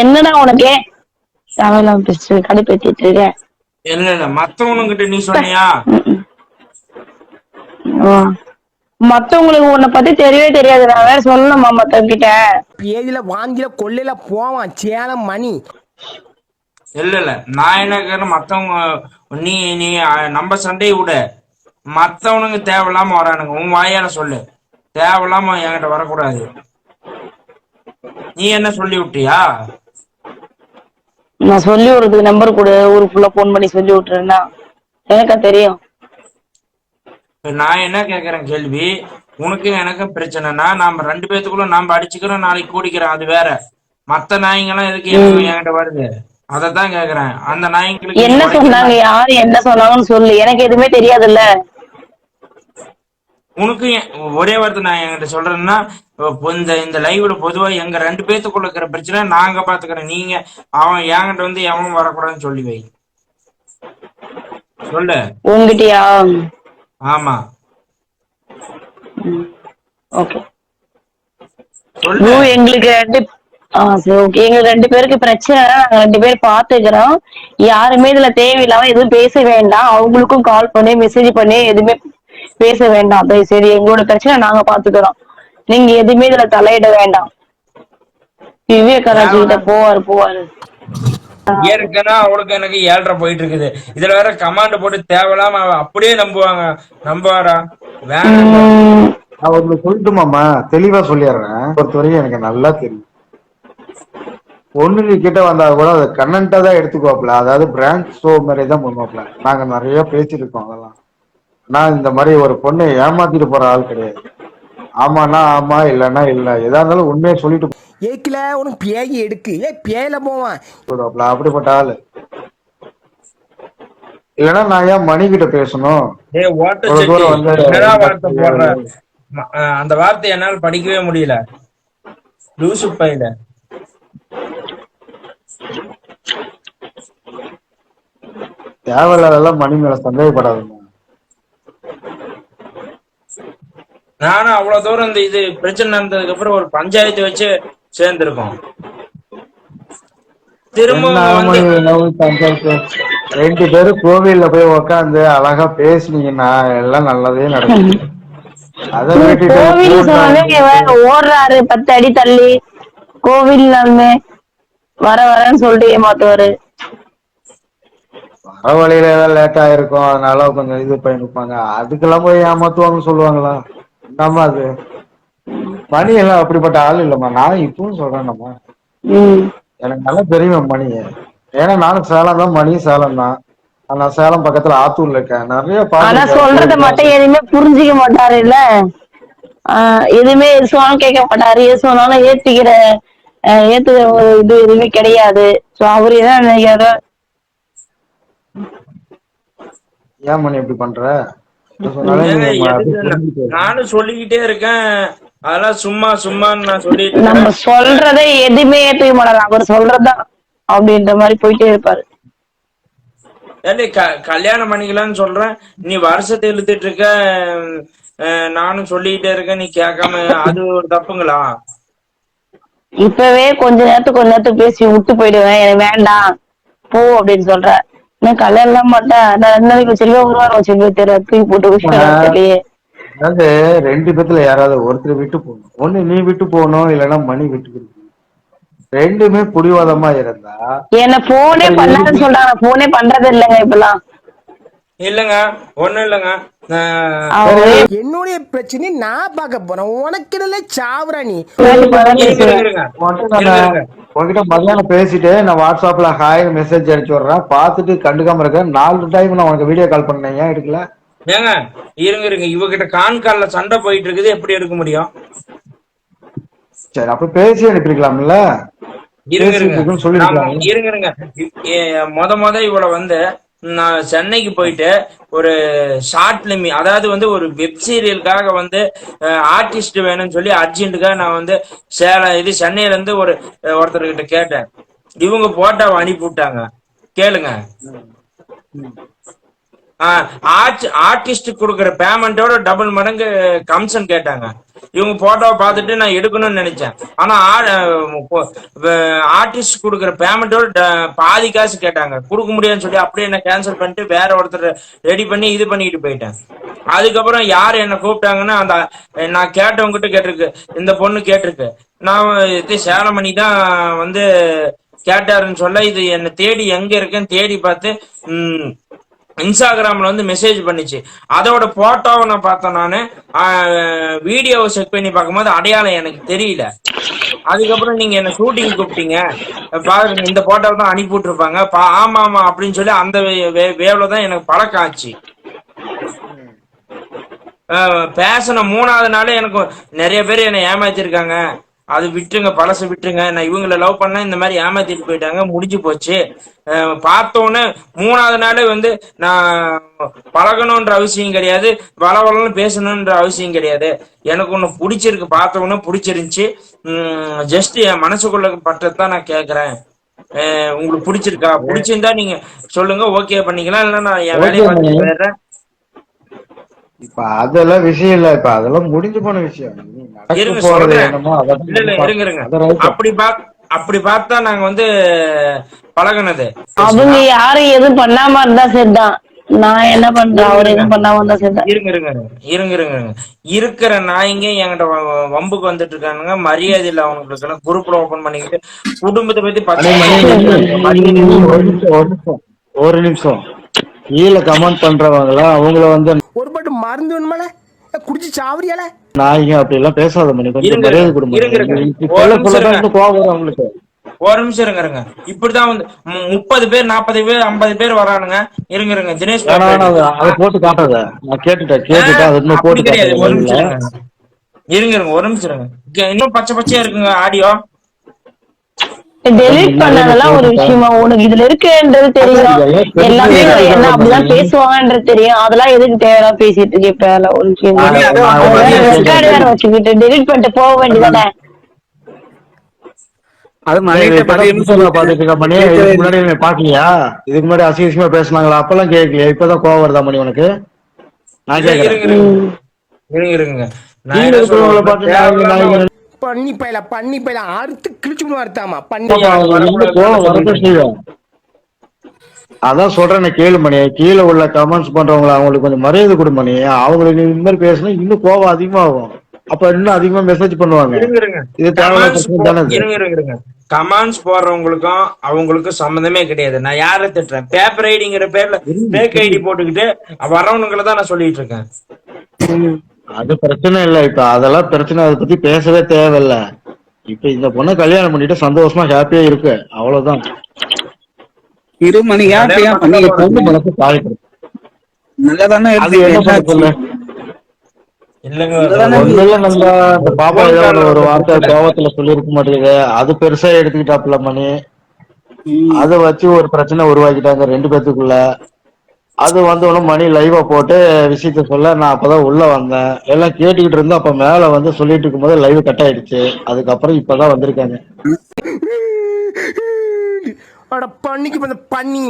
என்னடா உனக்கு தேவையில்லாம பேச்சு கடுப்பேத்திட்டு இருக்க. இல்ல மத்தவனுங்கிட்ட நீ சொன்னியா? மத்தவங்களுக்கு உன்னை பத்தி தெரியவே தெரியாது, நான் வேற சொல்லணுமா மத்தவங்க கிட்ட? பேதியில வாங்கில கொள்ளையில போவான் சேலம் மணி. இல்ல நான் என்ன கேக்குறேன், மத்தவங்க நீ நீ நம்ம சண்டையை விட மத்தவனுங்க தேவையில்லாம வரானுங்க. உன் வாயால சொல்லு, தேவையில்லாம என்கிட்ட வரக்கூடாது. நீ என்ன சொல்லி விட்டியா? நான் சொல்லி விடுறதுக்கு நம்பர் கொடு, ஊருக்குள்ள போன் பண்ணி சொல்லி விட்டுறேன்னா எனக்கா தெரியும். நான் என்ன கேக்குறேன் கேள்வி, உனக்கும் எனக்கும் பிரச்சனைனா நாம 2 பேத்துக்குள்ள நாம அடிச்சுக்கிறோம், நாளைக்கு கூடிக்கிறோம், அது வேற. மத்த நாய்ங்கெல்லாம் எதுக்கு என்கிட்ட வருது, அதத்தான் கேக்குறேன். அந்த நாய்ங்களுக்கு என்ன சொன்னாங்க, யாரு என்ன சொன்னாங்கன்னு சொல்லு, எனக்கு எதுவுமே தெரியாதுல்ல. உனக்கு ஒரே வார்த்தை நான் என்கிட்ட சொல்றேன்னா, இந்த லைவ்ல பொதுவா எங்க 2 பேத்துக்குள்ள இருக்கிற பிரச்சனை நாங்க பாத்துக்கிறோம். நீங்க அவன் என்கிட்ட வந்து எவனும் வரக்கூடாதுன்னு சொல்லி வை. சொல்லு. உங்ககிட்டயா? ஆமா. ஓகே. சொல்லு. எங்களுக்கு எங்க 2 பேருக்கு பிரச்சனை, நாங்க 2 பேரும் பாத்துக்கிறோம். யாருமே இதுல தேவையில்லாம எதுவும் பேச வேண்டாம். அவங்களுக்கும் கால் பண்ணி மெசேஜ் பண்ணி எதுவுமே பேச வேண்டாம். சரி, எங்களோட பிரச்சனை நாங்க பாத்துக்கிறோம், நீங்க எதுவுமே இதுல தலையிட வேண்டாம். விவேகாராஜ் கிட்ட போவாரு. ஏற்கனவே அவளுக்கு எனக்கு 7.5 போயிட்டு இருக்குது. இதுல வேற கமாண்ட் போட்டு தேவையில்லாம அப்படியே நம்புவாரா? வேணாம். அவருக்கு சொல்லட்டுமாமா, தெளிவா சொல்லிடுறேன். பொறுத்தவரைக்கும் எனக்கு நல்லா தெரியும். பொண்ணு கிட்ட வந்தா கூட அதை கண்ணன்ட்டா தான் எடுத்துக்குவாப்ல. அதாவது பிராங்க் ஷோ மாதிரி தான் பண்ணுவாப்ல. நாங்க நிறைய பேசிருக்கோம் அதெல்லாம். நான் இந்த மாதிரி ஒரு பொண்ணை ஏமாத்திட்டு போற ஆள் கிடையாது. ஆமாண்ணா ஆமா, இல்லன்னா இல்ல, எதா இருந்தாலும் உண்மையை சொல்லிட்டு ஏக்கில உனக்கு பேய் எடுக்கு, பேயில போவான் போடுவாப்ல. அப்படிப்பட்ட ஆளு. இல்லன்னா நான் ஏன் மணி கிட்ட பேசணும்? அந்த வார்த்தை என்னால படிக்கவே முடியல. லூசு பையில. தேவையில்லாதெல்லாம் மணி மேல சந்தேகப்படாதுங்க. நானும் அவ்வளவு தூரம் இந்த இது பிரச்சனை நடந்ததுக்கு அப்புறம் ஒரு பஞ்சாயத்து வச்சு சேர்ந்திருக்கோம். திரும்ப 2 பேரும் கோவில்ல போய் உக்காந்து அழகா பேசுனீங்கன்னா எல்லாம் நல்லதே நடக்கும். கோவில் ஓடுறாரு 10 அடி தள்ளி, கோவில் வரேன்னு சொல்லிட்டு ஏமாத்துவாரு. வர வழியில ஏதாவது லேட் ஆயிருக்கும், அதனால கொஞ்சம் இது பண்ணிருப்பாங்க. அதுக்கெல்லாம் போய் ஏமாத்துவாங்கன்னு சொல்லுவாங்களா? நம்ம அது மணி எல்லாம் அப்படிப்பட்ட ஆள் இல்லம்மா. நான் இப்பவும் சொல்றேன்மா, எனக்கு நல்லா தெரியும் மணி. ஏன்னா நானும் சேலம் தான், மணியும் சேலம் தான். நான் சேலம் பக்கத்துல ஆத்தூர்ல இருக்கேன். நிறைய சொல்றத மட்டும் எதுவுமே புரிஞ்சுக்க மாட்டாரு இல்ல. எதுவுமே எது சொன்னாலும் கேட்க மாட்டாரு, எது சொன்னாலும் ஏத்துக்கிற ஒரு இது எதுவுமே கிடையாது. அவரு தான் நினைக்கிறாரு. ஏன் மணி இப்படி பண்ற? நானும் சொல்லிக்கிட்டே இருக்கேன், அதெல்லாம் சும்மான்னு நான் சொல்லிட்டு நம்ம சொல்றதை எதுவுமே ஏத்துக்க மாட்டாரு, அவர் சொல்றதுதான் அப்படின்ற மாதிரி போயிட்டே இருப்பாரு. ஏன்டி கல்யாணம் பண்ணிக்கலாம்னு சொல்றேன், நீ வருஷத்தை இழுத்துட்டு இருக்க. நானும் சொல்லிக்கிட்டே இருக்கேன், நீ கேட்காம, அது ஒரு தப்புங்களா? இப்பவே கொஞ்ச நேரத்துக்கு பேசி விட்டு போயிடுவேன், எனக்கு வேண்டாம் போ அப்படின்னு சொல்ற. நான் கல்யாணம் எல்லாம் மாட்டேன், நான் 2 நாளைக்கு வச்சிருக்கேன், 1 வாரம் வச்சிருக்கேன், தூக்கி போட்டு. அதாவது 2 பேத்துல யாராவது ஒருத்தர் விட்டு போகணும். ஒண்ணு நீ விட்டு போகணும், இல்லைன்னா மணி விட்டு போகணும். 2மே புடிவாதமா இருந்தா என்ன போனே பண்ணாதுன்னு சொல்றாங்க. போனே பண்றது இல்லைங்க இப்பெல்லாம். இல்லங்க, ஒண்ணும் இல்லங்க. என்னுடைய பிரச்சனை நான் பார்க்க போறேன், உனக்கு இல்ல சாவுரா நீ. உங்ககிட்ட மதியானம் பேசிட்டு நான் வாட்ஸ்அப்ல ஹாய் மெசேஜ் அடிச்சு விடுறேன், பாத்துட்டு கண்டுக்காம இருக்க. 4 டைம் நான் உனக்கு வீடியோ கால் பண்ணேன், ஏன் எடுக்கல? ஏங்க இருங்க, இவகிட்ட கான்கால்ல சண்டை போயிட்டு இருக்குது, எப்படி எடுக்க முடியும்? சரி, அப்ப பேசி அனுப்பிருக்கலாம்ல. இருங்க, மொத இவள வந்து நான் சென்னைக்கு போயிட்டு ஒரு ஷார்ட் பிலிம், அதாவது ஒரு வெப் சீரியலுக்காக ஆர்டிஸ்ட் வேணும்னு சொல்லி அர்ஜென்ட்டுக்காக நான் சென்னையில இருந்து ஒருத்தர்கிட்ட கேட்டேன். இவங்க போட்டாவை அனுப்பி விட்டாங்க. கேளுங்க. ஆர்டிஸ்ட் கொடுக்குற பேமெண்டோட டபுள் மடங்கு கமிஷன் கேட்டாங்க. இவங்க போட்டோவை பார்த்துட்டு நான் எடுக்கணும்னு நினைச்சேன். ஆனா ஆர்டிஸ்ட் கொடுக்குற பேமெண்டோட பாதி காசு கேட்டாங்க. கொடுக்க முடியாதுன்னு சொல்லி அப்படியே என்ன கேன்சல் பண்ணிட்டு வேற ஒருத்தர் ரெடி பண்ணி இது பண்ணிட்டு போயிட்டேன். அதுக்கப்புறம் யாரு என்ன கூப்பிட்டாங்கன்னா அந்த நான் கேட்டவங்ககிட்ட கேட்டிருக்கு, இந்த பொண்ணு கேட்டிருக்கு. நான் இது சேலமணி தான் வந்து கேட்டாருன்னு சொல்ல, இது என்ன தேடி எங்க இருக்குன்னு தேடி பார்த்து இன்ஸ்டாகிராம்ல வந்து மெசேஜ் பண்ணிச்சு. அதோட போட்டோவை நான் பார்த்தேன். நானு வீடியோவை செக் பண்ணி பார்க்கும்போது அடையாளம் எனக்கு தெரியல. அதுக்கப்புறம் நீங்க என்ன ஷூட்டிங் கூப்பிட்டீங்க பாருங்க, இந்த போட்டோவை தான் அனுப்பி விட்டுருப்பாங்க. ஆமா ஆமா அப்படின்னு சொல்லி அந்த வேவ்ல தான் எனக்கு பழக்கம் ஆச்சு. பேசின 3வது நாளே எனக்கு நிறைய பேர் என்னை ஏமாத்திருக்காங்க. அது விட்டுருங்க, பழசு விட்டுருங்க. நான் இவங்களை லவ் பண்ண இந்த மாதிரி ஏமாத்திட்டு போயிட்டாங்க, முடிஞ்சு போச்சு. பார்த்தோன்னே 3வது நாளே வந்து நான் பழகணுன்ற அவசியம் கிடையாது, வளவளன்னு பேசணுன்ற அவசியம் கிடையாது. எனக்கு ஒன்று பிடிச்சிருக்கு, பார்த்தவொன்னே பிடிச்சிருந்துச்சு. ஜஸ்ட் என் மனசுக்குள்ள பட்டதான் நான் கேட்கறேன். உங்களுக்கு பிடிச்சிருக்கா? பிடிச்சிருந்தா நீங்க சொல்லுங்க, ஓகே பண்ணிக்கலாம். இல்லைன்னா நான் என் வேலையை பார்த்துட்டு போயிடுறேன். இப்ப அதெல்லாம் விஷயம் இல்ல. இப்ப அதெல்லாம் முடிஞ்சு போன விஷயம். இருங்க சொல்றேன். இல்ல இருங்க. அப்படி பார்த்தா நாங்க வந்து பழகினது. அவங்க யாரும் எதுவும் பண்ணாம இருந்தா சரிதான். நான் என்ன பண்றேன், அவர் எதுவும் பண்ணாம இருந்தா சரிதான். இருங்க. இருக்கிற நாய்ங்க என்கிட்ட வம்புக்கு வந்துட்டு இருக்கானுங்க. மரியாதை இல்ல அவங்களுக்கு எல்லாம். குரூப்ல ஓபன் பண்ணிக்கிட்டு குடும்பத்தை பத்தி ஒரு நிமிஷம் கீழே கமெண்ட் பண்றவங்களா அவங்கள வந்து ஒரு பாட்டு மருந்து வேணுமால குடிச்சு சாவரியால நாய்ங்க அப்படி எல்லாம் பேசாத மணி. கொஞ்சம் மரியாதை கொடுங்க. கோவம் வரும் அவங்களுக்கு. ஒரு நிமிஷம் இருங்க. இப்படிதான் வந்து 30 பேர் 40 பேர் 50 பேர் வரானுங்க. இருங்க தினேஷ் அதை போட்டு காட்டாத. நான் கேட்டுட்டேன் அது இன்னும் போட்டு கிடையாது. ஒரு நிமிஷம் இருங்க. இன்னும் பச்சையா இருக்குங்க ஆடியோ. டெலிட் பண்ணதெல்லாம் ஒரு விஷயமா? உனக்கு இதுல இருக்குன்றது தெரியும், எல்லாமே என்ன அப்படிதான் பேசுவாங்கன்றது தெரியும். அதெல்லாம் எதுக்கு தேவையா பேசிட்டு இருக்கேன்? ஒரு விஷயம் ரெக்கார்டு வேற வச்சுக்கிட்டு டெலிட் பண்ணிட்டு போக வேண்டியதானே? பாக்கலையா? இதுக்கு முன்னாடி அசிங்கமா பேசினாங்களா? அப்பெல்லாம் கேட்கலையா? இப்பதான் கோவம் வருதா மணி உனக்கு? நான் கேக்குறேன். பண்ணி பயில அறுத்து கிழிச்சு அறுத்தாமா பண்ணி அதான் சொல்றேன். கேளு மணி. கீழே உள்ள கமெண்ட்ஸ் பண்றவங்கள அவங்களுக்கு கொஞ்சம் மரியாதை கொடு மணி. அவங்களுக்கு இந்த மாதிரி பேசினா இன்னும் கோவம் அதிகமாகும். அப்ப இன்னும் அதிகமா மெசேஜ் பண்ணுவாங்க. இது தேவையில்ல. கமெண்ட்ஸ் போடுறவங்களுக்கும் அவங்களுக்கும் சம்மந்தமே கிடையாது. நான் யாரை திட்டுறேன்? பேப்பர் ஐடிங்கிற பேர்ல பேக் ஐடி போட்டுக்கிட்டு வரவனுங்களை தான் நான் சொல்லிட்டு இருக்கேன். அது பிரச்சனை இல்ல. இப்ப அதெல்லாம் பிரச்சனை. அதை பத்தி பேசவே தேவையில்ல. இப்ப இந்த பொண்ணை கல்யாணம் பண்ணிட்டு சந்தோஷமா ஹாப்பியா இருக்கு, அவ்வளவுதான். பாப்பா ஏதோ ஒரு வார்த்தை கோவத்துல சொல்லிருக்க மாட்டேங்குது, அது பெருசா எடுத்துக்கிட்டாப்புல மணி. அதை வச்சு ஒரு பிரச்சனை உருவாக்கிட்டாங்க 2 பேத்துக்குள்ள. அது வந்து மணி லைவா போட்டு விஷயத்த சொல்ல நான் அப்பதான் உள்ள வந்தேன். எல்லாம் கேட்டுக்கிட்டு இருந்தோம். அப்ப மேல வந்து சொல்லிட்டு இருக்கும் போது லைவ் கட் ஆயிடுச்சு. அதுக்கப்புறம் இப்பதான் வந்திருக்காங்க. பண்ணிக்கு பண்ணி